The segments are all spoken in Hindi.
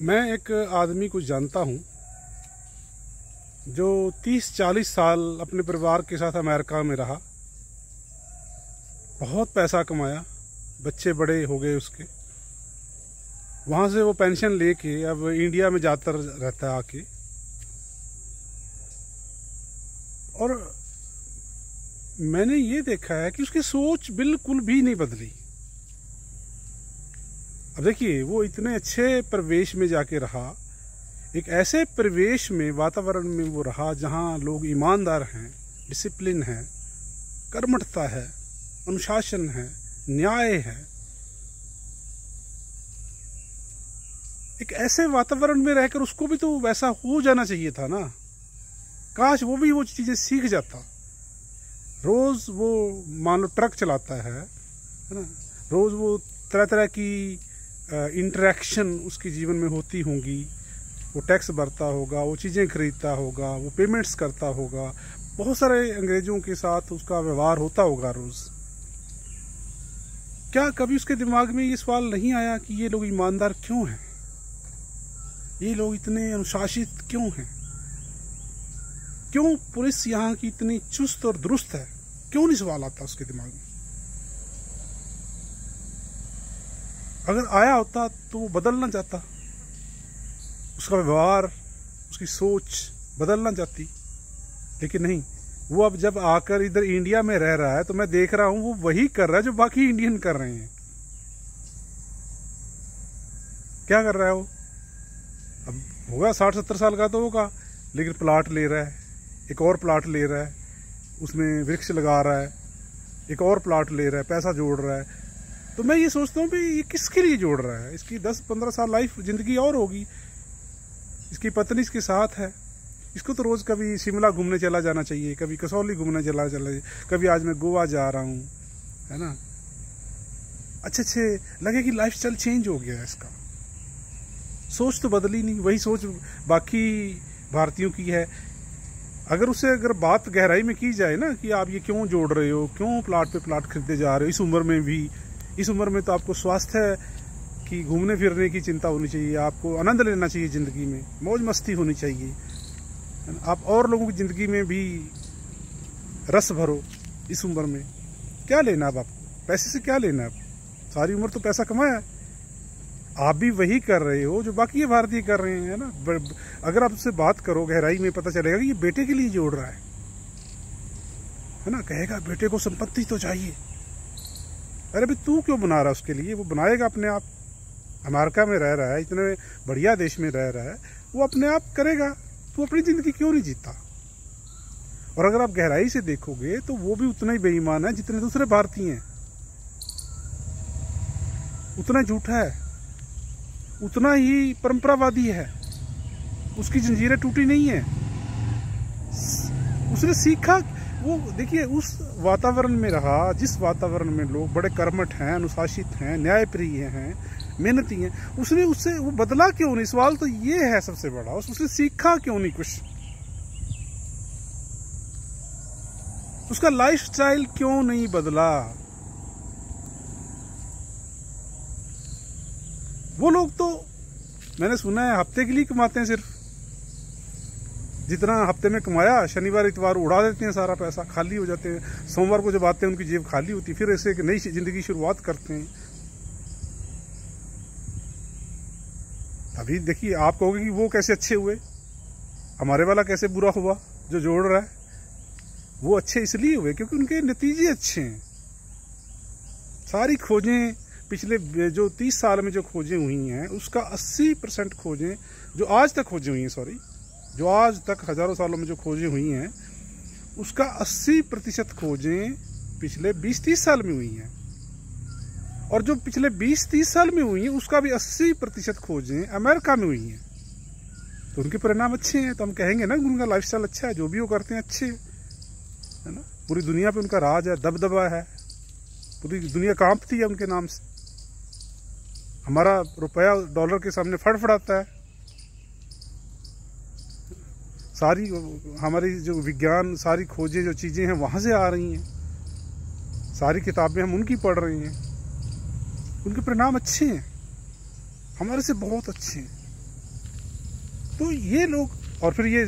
मैं एक आदमी को जानता हूँ जो 30-40 साल अपने परिवार के साथ अमेरिका में रहा, बहुत पैसा कमाया, बच्चे बड़े हो गए उसके। वहाँ से वो पेंशन लेके अब इंडिया में जाता रहता है आके। और मैंने ये देखा है कि उसकी सोच बिल्कुल भी नहीं बदली। अब देखिए, वो इतने अच्छे परिवेश में जाके रहा, एक ऐसे परिवेश में, वातावरण में वो रहा जहाँ लोग ईमानदार हैं, डिसिप्लिन है, कर्मठता है, अनुशासन है, न्याय है। एक ऐसे वातावरण में रहकर उसको भी तो वैसा हो जाना चाहिए था ना। काश वो भी वो चीजें सीख जाता। रोज वो मान लो ट्रक चलाता है ना, रोज वो तरह तरह की इंटरेक्शन उसके जीवन में होती होंगी। वो टैक्स भरता होगा, वो चीज़ें खरीदता होगा, वो पेमेंट्स करता होगा, बहुत सारे अंग्रेजों के साथ उसका व्यवहार होता होगा रोज। क्या कभी उसके दिमाग में ये सवाल नहीं आया कि ये लोग ईमानदार क्यों हैं, ये लोग इतने अनुशासित क्यों हैं, क्यों पुलिस यहाँ की इतनी चुस्त और दुरुस्त है? क्यों नहीं सवाल आता उसके दिमाग में? अगर आया होता तो वो बदलना चाहता, उसका व्यवहार, उसकी सोच बदलना चाहती। लेकिन नहीं, वो अब जब आकर इधर इंडिया में रह रहा है तो मैं देख रहा हूं वो वही कर रहा है जो बाकी इंडियन कर रहे हैं। क्या कर रहा है वो? अब होगा 60-70 साल का तो होगा, लेकिन प्लाट ले रहा है, एक और प्लाट ले रहा है, उसमें वृक्ष लगा रहा है, एक और प्लाट ले रहा है, पैसा जोड़ रहा है। तो मैं ये सोचता हूँ कि ये किसके लिए जोड़ रहा है? इसकी 10-15 साल लाइफ जिंदगी और होगी, इसकी पत्नी इसके साथ है। इसको तो रोज कभी शिमला घूमने चला जाना चाहिए, कभी कसौली घूमने चला कभी आज मैं गोवा जा रहा हूँ, है ना। अच्छे लगे कि लाइफ स्टाइल चेंज हो गया है इसका। सोच तो बदली नहीं, वही सोच बाकी भारतीयों की है। अगर बात गहराई में की जाए ना कि आप ये क्यों जोड़ रहे हो, क्यों प्लाट पे प्लाट खरीदते जा रहे हो इस उम्र में भी। इस उम्र में तो आपको स्वास्थ्य की, घूमने फिरने की चिंता होनी चाहिए, आपको आनंद लेना चाहिए, जिंदगी में मौज मस्ती होनी चाहिए। आप और लोगों की जिंदगी में भी रस भरो। इस उम्र में क्या लेना? अब आपको पैसे से क्या लेना? अब सारी उम्र तो पैसा कमाया है। आप भी वही कर रहे हो जो बाकी भारतीय कर रहे हैं ना। अगर आप उससे बात करो गहराई में, पता चलेगा कि ये बेटे के लिए जोड़ रहा है ना। कहेगा बेटे को संपत्ति तो चाहिए। अरे भाई, तू क्यों बना रहा है उसके लिए? वो बनाएगा अपने आप। अमेरिका में रह रहा है, इतने बढ़िया देश में रह रहा है, वो अपने आप करेगा। तू अपनी जिंदगी क्यों नहीं जीता? और अगर आप गहराई से देखोगे तो वो भी उतना ही बेईमान है जितने दूसरे भारतीय हैं, उतना झूठा है, उतना ही परंपरावादी है। उसकी जंजीरें टूटी नहीं है। उसने सीखा। वो देखिए, उस वातावरण में रहा जिस वातावरण में लोग बड़े कर्मठ हैं, अनुशासित हैं, न्यायप्रिय हैं, मेहनती हैं। उसने उससे वो बदला क्यों नहीं? सवाल तो ये है सबसे बड़ा। उसने सीखा क्यों नहीं कुछ? उसका लाइफस्टाइल क्यों नहीं बदला? वो लोग तो मैंने सुना है हफ्ते के लिए कमाते हैं सिर्फ। जितना हफ्ते में कमाया, शनिवार इतवार उड़ा देते हैं, सारा पैसा खाली हो जाते हैं। सोमवार को जब आते हैं उनकी जेब खाली होती है, फिर ऐसे एक नई जिंदगी शुरुआत करते हैं। अभी देखिए, आप कहोगे कि वो कैसे अच्छे हुए, हमारे वाला कैसे बुरा हुआ जो जोड़ रहा है। वो अच्छे इसलिए हुए क्योंकि उनके नतीजे अच्छे हैं। सारी खोजें पिछले जो 30 साल में जो खोजें हुई हैं, उसका 80% खोजें जो आज तक खोजें हुई हैं, जो आज तक हजारों सालों में जो खोजें हुई हैं, उसका 80% खोजें पिछले 20-30 साल में हुई हैं। और जो पिछले 20-30 साल में हुई हैं, उसका भी 80% खोजें अमेरिका में हुई हैं। तो उनके परिणाम अच्छे हैं, तो हम कहेंगे ना उनका लाइफस्टाइल अच्छा है, जो भी वो करते हैं अच्छे है ना। पूरी दुनिया पे उनका राज है, दबदबा है, पूरी दुनिया कांपती है उनके नाम से। हमारा रुपया डॉलर के सामने फड़फड़ाता है। सारी हमारी जो विज्ञान, सारी खोजें, जो चीजें हैं वहां से आ रही हैं। सारी किताबें हम उनकी पढ़ रहे हैं। उनके परिणाम अच्छे हैं, हमारे से बहुत अच्छे हैं। तो ये लोग, और फिर ये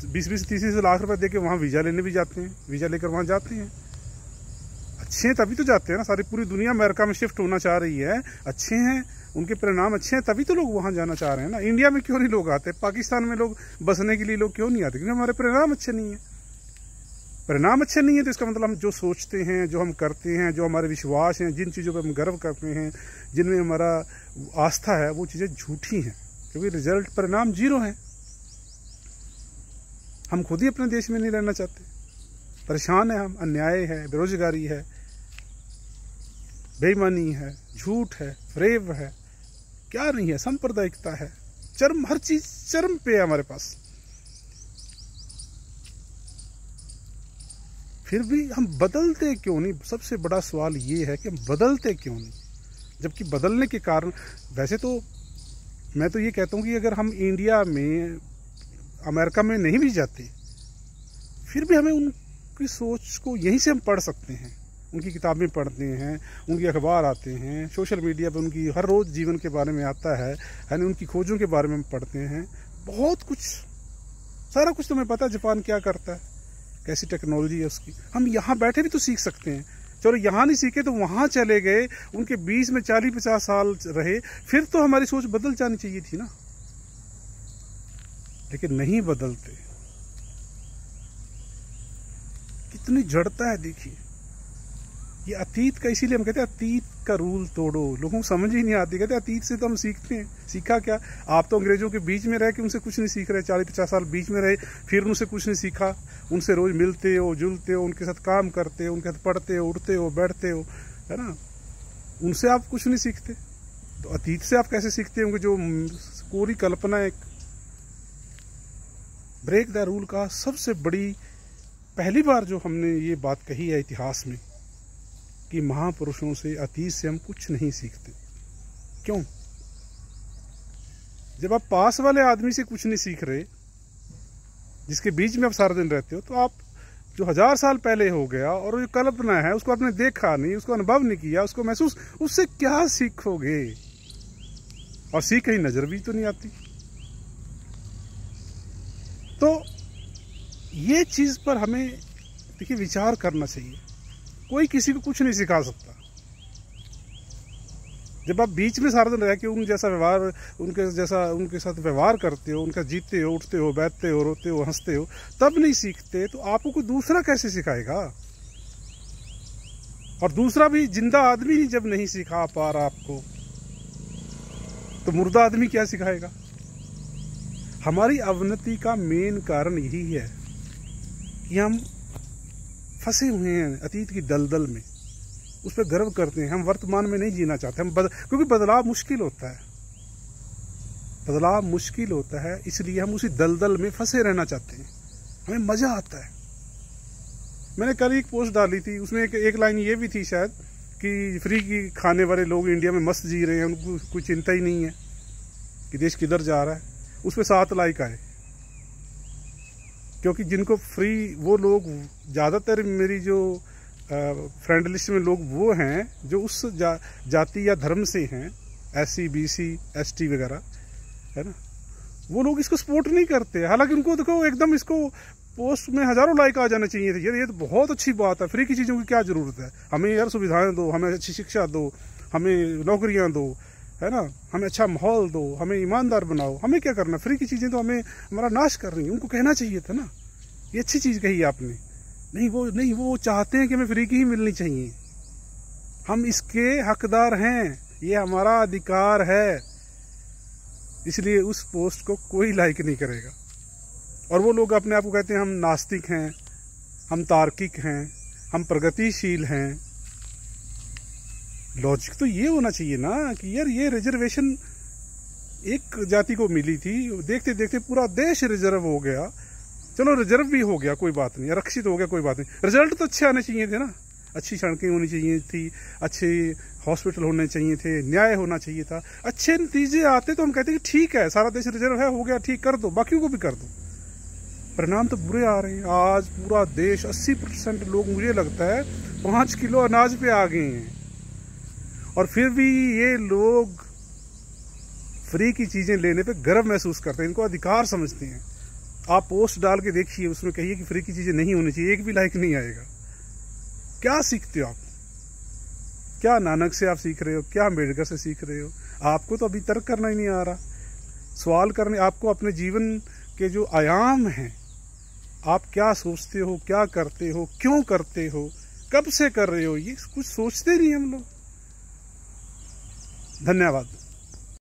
20-30 लाख रुपए दे के वहाँ वीज़ा लेने भी जाते हैं, वीज़ा लेकर वहाँ जाते हैं। अच्छे हैं तभी तो जाते हैं ना, सारी पूरी दुनिया अमेरिका में शिफ्ट होना चाह रही है, अच्छे हैं, उनके परिणाम अच्छे हैं तभी तो लोग वहाँ जाना चाह रहे हैं ना। इंडिया में क्यों नहीं लोग आते, पाकिस्तान में लोग बसने के लिए लोग क्यों नहीं आते? क्योंकि हमारे परिणाम अच्छे नहीं है। परिणाम अच्छे नहीं है तो इसका मतलब हम जो सोचते हैं, जो हम करते हैं, जो हमारे विश्वास हैं, जिन चीज़ों पर हम गर्व करते हैं, जिनमें हमारा आस्था है, वो चीज़ें झूठी हैं, क्योंकि रिजल्ट परिणाम 0 है। हम खुद ही अपने देश में नहीं रहना चाहते, परेशान है हम, अन्याय है, बेरोजगारी है, बेईमानी है, झूठ है, फ्रेब है, क्या नहीं है, सांप्रदायिकता है, चरम, हर चीज चरम पे है हमारे पास। फिर भी हम बदलते क्यों नहीं? सबसे बड़ा सवाल ये है कि हम बदलते क्यों नहीं, जबकि बदलने के कारण, वैसे तो मैं तो ये कहता हूँ कि अगर हम इंडिया में, अमेरिका में नहीं भी जाते, फिर भी हमें उनकी सोच को यहीं से हम पढ़ सकते हैं। उनकी किताबें पढ़ते हैं, उनके अखबार आते हैं, सोशल मीडिया पर उनकी हर रोज़ जीवन के बारे में आता है ना, उनकी खोजों के बारे में हम पढ़ते हैं। बहुत कुछ, सारा कुछ तुम्हें पता है जापान क्या करता है, कैसी टेक्नोलॉजी है उसकी। हम यहाँ बैठे भी तो सीख सकते हैं। चलो यहाँ नहीं सीखे तो वहाँ चले गए, उनके बीच में 40-50 साल रहे, फिर तो हमारी सोच बदल जानी चाहिए थी ना, लेकिन नहीं बदलते। कितनी जड़ता है देखिए, ये अतीत का, इसीलिए हम कहते हैं अतीत का रूल तोड़ो। लोगों को समझ ही नहीं आती, कहते अतीत से तो हम सीखते हैं। सीखा क्या? आप तो अंग्रेजों के बीच में रह के उनसे कुछ नहीं सीख रहे, 40-50 साल बीच में रहे, फिर उनसे कुछ नहीं सीखा। उनसे रोज मिलते हो, जुलते हो, उनके साथ काम करते हो, उनके साथ पढ़ते हो, उठते हो, बैठते हो, है ना, उनसे आप कुछ नहीं सीखते। तो अतीत से आप कैसे सीखते होंगे? जो पूरी कल्पना, एक ब्रेक द रूल का सबसे बड़ी, पहली बार जो हमने ये बात कही है इतिहास में कि महापुरुषों से, अतीत से हम कुछ नहीं सीखते। क्यों? जब आप पास वाले आदमी से कुछ नहीं सीख रहे, जिसके बीच में आप सारा दिन रहते हो, तो आप जो 1000 साल पहले हो गया और जो कल्पना है उसको आपने देखा नहीं, उसको अनुभव नहीं किया, उसको महसूस, उससे क्या सीखोगे? और सीख कहीं नजर भी तो नहीं आती। तो ये चीज पर हमें देखिए विचार करना चाहिए। कोई किसी को कुछ नहीं सिखा सकता। जब आप बीच में सारा दिन रह के उन जैसा व्यवहार, उनके साथ व्यवहार करते हो, उनका जीते हो, उठते हो, बैठते हो, रोते हो, हंसते हो, तब नहीं सीखते तो आपको कोई दूसरा कैसे सिखाएगा? और दूसरा भी जिंदा आदमी ही जब नहीं सिखा पा रहा आपको, तो मुर्दा आदमी क्या सिखाएगा? हमारी अवनति का मेन कारण यही है कि हम फंसे हुए हैं अतीत की दलदल में, उस पर गर्व करते हैं। हम वर्तमान में नहीं जीना चाहते, क्योंकि बदलाव मुश्किल होता है, बदलाव मुश्किल होता है, इसलिए हम उसी दलदल में फंसे रहना चाहते हैं। हमें मजा आता है। मैंने कल एक पोस्ट डाली थी, उसमें एक लाइन ये भी थी शायद कि फ्री की खाने वाले लोग इंडिया में मस्त जी रहे हैं, उनको कोई चिंता ही नहीं है कि देश किधर जा रहा है। उस पर 7 लाइक आए, क्योंकि जिनको फ्री, वो लोग ज़्यादातर मेरी जो फ्रेंड लिस्ट में लोग वो हैं जो उस जाति या धर्म से हैं, SC BC ST वगैरह, है ना, वो लोग इसको सपोर्ट नहीं करते। हालांकि उनको देखो एकदम इसको पोस्ट में हजारों लाइक आ जाने चाहिए थे। ये तो बहुत अच्छी बात है, फ्री की चीज़ों की क्या ज़रूरत है? हमें यार सुविधाएं दो, हमें अच्छी शिक्षा दो, हमें नौकरियां दो, है ना, हमें अच्छा माहौल दो, हमें ईमानदार बनाओ। हमें क्या करना? फ्री की चीज़ें तो हमें हमारा नाश कर रही हैं। उनको कहना चाहिए था ना, ये अच्छी चीज़ कही आपने। नहीं, वो चाहते हैं कि हमें फ्री की ही मिलनी चाहिए। हम इसके हकदार हैं, ये हमारा अधिकार है, इसलिए उस पोस्ट को कोई लाइक नहीं करेगा। और वो लोग अपने आप को कहते हैं हम नास्तिक हैं, हम तार्किक हैं, हम प्रगतिशील हैं। लॉजिक तो ये होना चाहिए ना कि यार ये रिजर्वेशन एक जाति को मिली थी, देखते देखते पूरा देश रिजर्व हो गया। चलो रिजर्व भी हो गया, कोई बात नहीं, आरक्षित हो गया, कोई बात नहीं। रिजल्ट तो अच्छे आने चाहिए थे ना, अच्छी सड़कें होनी चाहिए थी, अच्छे हॉस्पिटल होने चाहिए थे, न्याय होना चाहिए था। अच्छे नतीजे आते तो हम कहते कि ठीक है, सारा देश रिजर्व है, हो गया, ठीक, कर दो, बाकियों को भी कर दो। परिणाम तो बुरे आ रहे हैं। आज पूरा देश 80% लोग, मुझे लगता है 5 किलो अनाज पे आ गए हैं, और फिर भी ये लोग फ्री की चीजें लेने पे गर्व महसूस करते हैं, इनको अधिकार समझते हैं। आप पोस्ट डाल के देखिए, उसमें कहिए कि फ्री की चीजें नहीं होनी चाहिए, एक भी लाइक नहीं आएगा। क्या सीखते हो आप? क्या नानक से आप सीख रहे हो? क्या अम्बेडकर से सीख रहे हो? आपको तो अभी तर्क करना ही नहीं आ रहा, सवाल करने। आपको अपने जीवन के जो आयाम हैं, आप क्या सोचते हो, क्या करते हो, क्यों करते हो, कब से कर रहे हो, ये कुछ सोचते नहीं हम लोग। धन्यवाद।